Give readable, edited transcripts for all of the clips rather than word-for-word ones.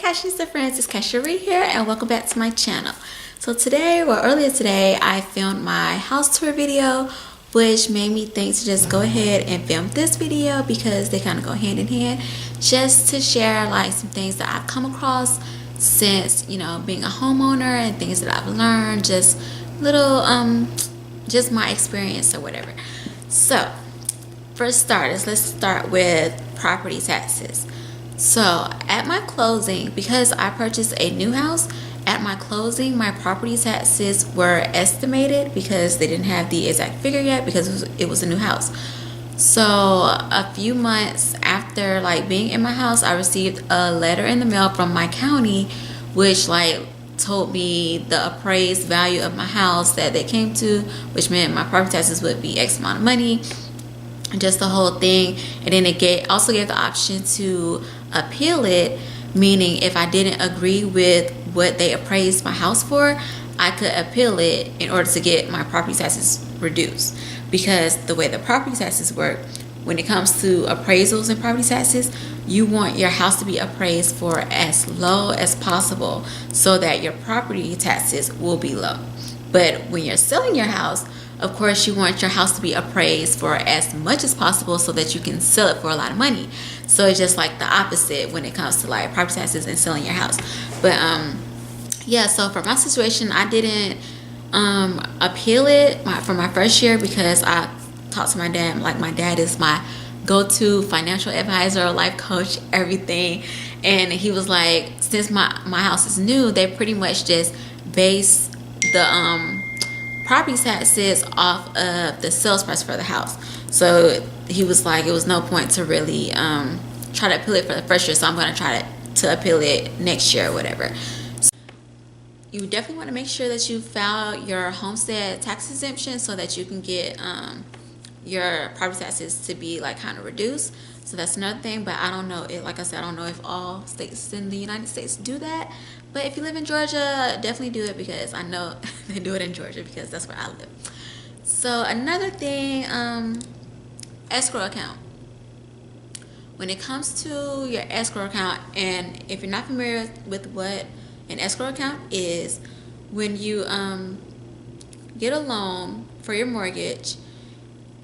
Cashanista friends, it's Casharee here and welcome back to my channel. So today, or earlier today, I filmed my house tour video, which made me think to just go ahead and film this video because they kind of go hand in hand, just to share like some things that I've come across since, you know, being a homeowner and things that I've learned, just little, just my experience or whatever. So for starters, let's start with property taxes. So at my closing, because I purchased a new house, at my closing my property taxes were estimated because they didn't have the exact figure yet because it was a new house. So a few months after like being in my house, I received a letter in the mail from my county which like told me the appraised value of my house that they came to, which meant my property taxes would be X amount of money, just the whole thing. And then it also gave the option to appeal it, meaning if I didn't agree with what they appraised my house for, I could appeal it in order to get my property taxes reduced. Because the way the property taxes work, when it comes to appraisals and property taxes, you want your house to be appraised for as low as possible so that your property taxes will be low. But when you're selling your house, of course, you want your house to be appraised for as much as possible so that you can sell it for a lot of money. So it's just like the opposite when it comes to like property taxes and selling your house. But yeah, so for my situation, I didn't appeal it for my first year because I talked to my dad. Like, my dad is my go-to financial advisor, life coach, everything. And he was like, since my house is new, they pretty much just base the property taxes off of the sales price for the house. So he was like, it was no point to really try to appeal it for the first year, so I'm going to try to appeal it next year or whatever. So you definitely want to make sure that you file your homestead tax exemption so that you can get your property taxes to be like kind of reduced. So that's another thing, but I don't know, like I said, I don't know if all states in the United States do that. But if you live in Georgia, definitely do it because I know they do it in Georgia because that's where I live. So another thing, escrow account. When it comes to your escrow account, and if you're not familiar with what an escrow account is, when you get a loan for your mortgage,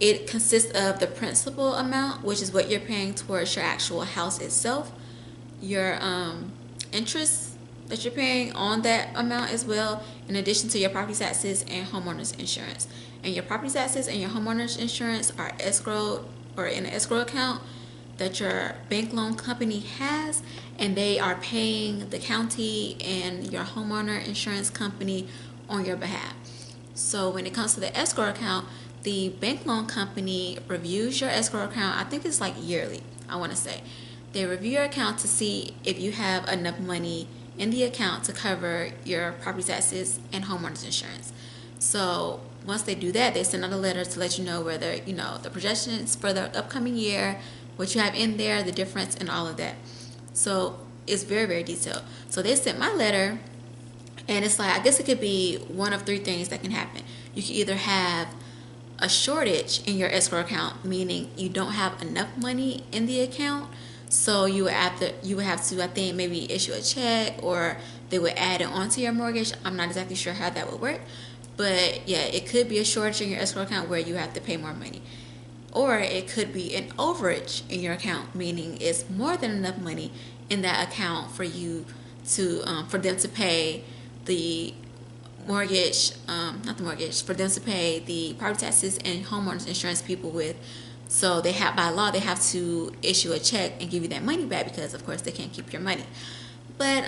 it consists of the principal amount, which is what you're paying towards your actual house itself, your interest that you're paying on that amount as well, in addition to your property taxes and homeowners insurance. And your property taxes and your homeowners insurance are escrowed or in an escrow account that your bank loan company has, and they are paying the county and your homeowner insurance company on your behalf. So when it comes to the escrow account, the bank loan company reviews your escrow account. I think it's like yearly, I want to say. They review your account to see if you have enough money in the account to cover your property taxes and homeowners insurance. So once they do that, they send out a letter to let you know whether, you know, the projections for the upcoming year, what you have in there, the difference, and all of that. So it's very, very detailed. So they sent my letter, and it's like, I guess it could be one of three things that can happen. You can either have a shortage in your escrow account, meaning you don't have enough money in the account, so you would have to I think maybe issue a check, or they would add it onto your mortgage. I'm not exactly sure how that would work, but yeah, it could be a shortage in your escrow account where you have to pay more money. Or it could be an overage in your account, meaning it's more than enough money in that account for you to for them to pay the mortgage, not the mortgage, for them to pay the property taxes and homeowners insurance people with. So they have, by law, they have to issue a check and give you that money back because of course they can't keep your money. But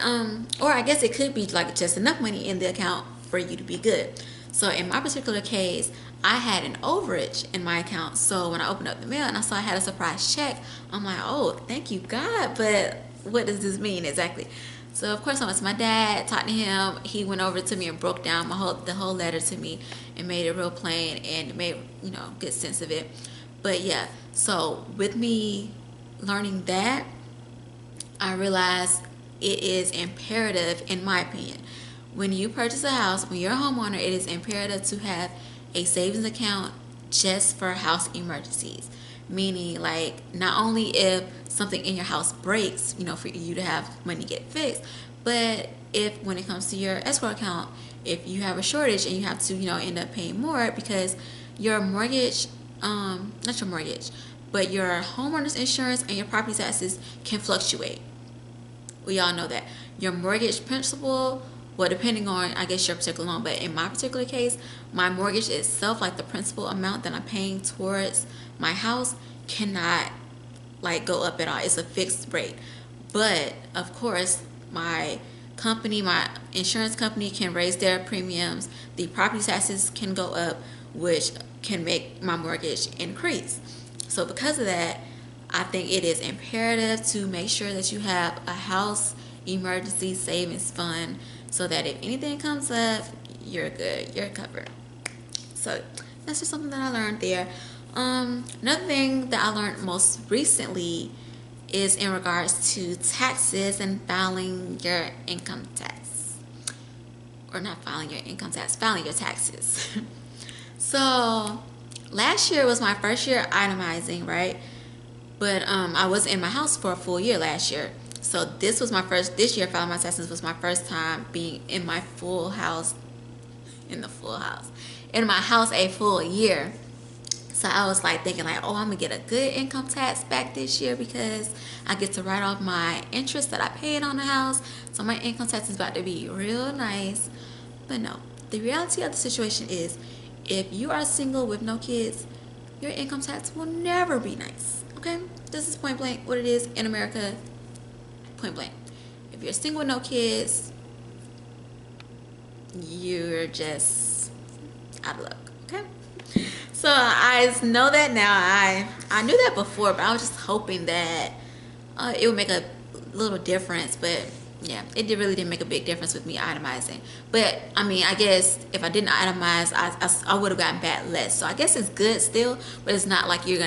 or I guess it could be like just enough money in the account for you to be good. So in my particular case, I had an overage in my account. So when I opened up the mail and I saw I had a surprise check, I'm like, oh, thank you God, but what does this mean exactly? So of course I went to my dad, talked to him. He went over to me and broke down the whole letter to me and made it real plain and made, you know, good sense of it. But yeah, so with me learning that, I realized it is imperative, in my opinion, when you purchase a house, when you're a homeowner, it is imperative to have a savings account just for house emergencies. Meaning, like, not only if something in your house breaks, you know, for you to have money to get it fixed. But if when it comes to your escrow account, if you have a shortage and you have to, you know, end up paying more because your mortgage, not your mortgage, but your homeowner's insurance and your property taxes can fluctuate. We all know that. Your mortgage principal, well, depending on, I guess, your particular loan, but in my particular case, my mortgage itself, like the principal amount that I'm paying towards my house, cannot like go up at all. It's a fixed rate. But of course, my company, my insurance company, can raise their premiums. The property taxes can go up, which can make my mortgage increase. So because of that, I think it is imperative to make sure that you have a house emergency savings fund so that if anything comes up, you're good, you're covered. So that's just something that I learned there. Another thing that I learned most recently is in regards to taxes and filing your income tax. Or not filing your income tax, filing your taxes. So last year was my first year itemizing, right? But I was in my house for a full year last year. So this year filing my taxes was my first time being in my full house, in my house a full year. So I was like thinking like, oh, I'm gonna get a good income tax back this year because I get to write off my interest that I paid on the house. So my income tax is about to be real nice. But no, the reality of the situation is if you are single with no kids, your income tax will never be nice. Okay? This is point blank what it is in America. Point blank. If you're single with no kids, you're just out of luck. Okay? So I know that now. I knew that before, but I was just hoping that it would make a little difference. But yeah, it really didn't make a big difference with me itemizing. But I mean, I guess if I didn't itemize, I would have gotten back less. So I guess it's good still, but it's not like you're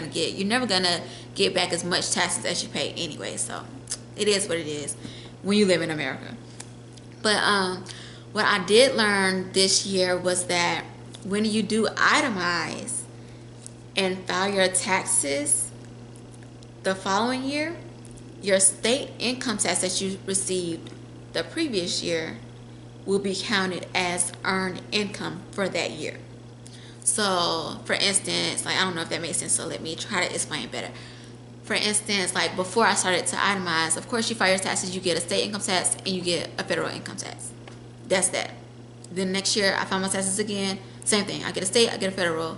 never gonna get back as much taxes as you pay anyway. So it is what it is when you live in America. But what I did learn this year was that when you do itemize and file your taxes the following year, your state income tax that you received the previous year will be counted as earned income for that year. So for instance, like I don't know if that makes sense, so let me try to explain better. For instance, like before I started to itemize, of course you file your taxes, you get a state income tax and you get a federal income tax. That's that. Then next year I file my taxes again, same thing. I get a state, I get a federal.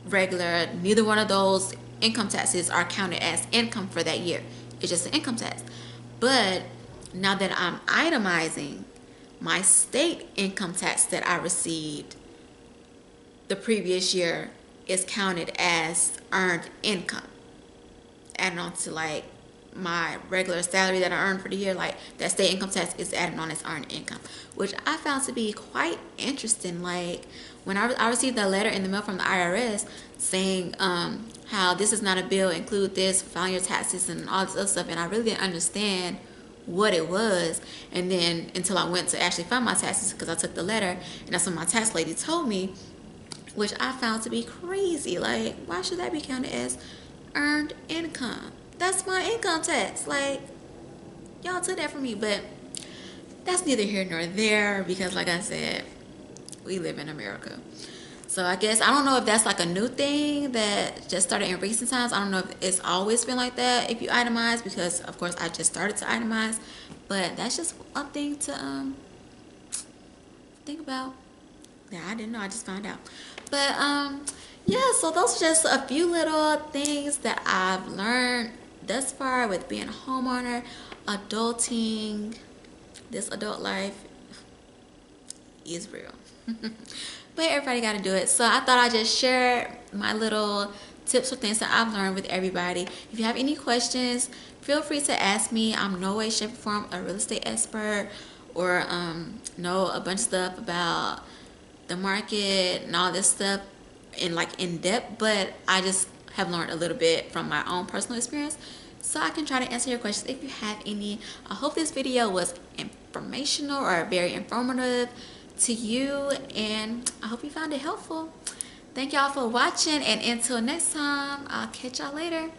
Regular, neither one of those income taxes are counted as income for that year. It's just an income tax. But now that I'm itemizing, my state income tax that I received the previous year is counted as earned income. Adding on to like my regular salary that I earned for the year, like that state income tax is added on as earned income, which I found to be quite interesting. Like when I received a letter in the mail from the IRS saying how this is not a bill, include this, file your taxes and all this other stuff, and I really didn't understand what it was, and then until I went to actually file my taxes because I took the letter, and that's what my tax lady told me, which I found to be crazy. Like, why should that be counted as earned income? That's my income tax. Like, y'all took that from me, but that's neither here nor there because like I said, we live in America. So I guess, I don't know if that's like a new thing that just started in recent times. I don't know if it's always been like that if you itemize, because of course I just started to itemize, but that's just one thing to think about. Yeah, I didn't know, I just found out. But yeah, so those are just a few little things that I've learned thus far with being a homeowner, adulting. This adult life is real. But everybody got to do it. So I thought I'd just share my little tips or things that I've learned with everybody. If you have any questions, feel free to ask me. I'm no way, shape, or form a real estate expert or know a bunch of stuff about the market and all this stuff in depth, but I just have learned a little bit from my own personal experience, so I can try to answer your questions if you have any. I hope this video was informational or very informative to you, and I hope you found it helpful. Thank y'all for watching, and until next time, I'll catch y'all later.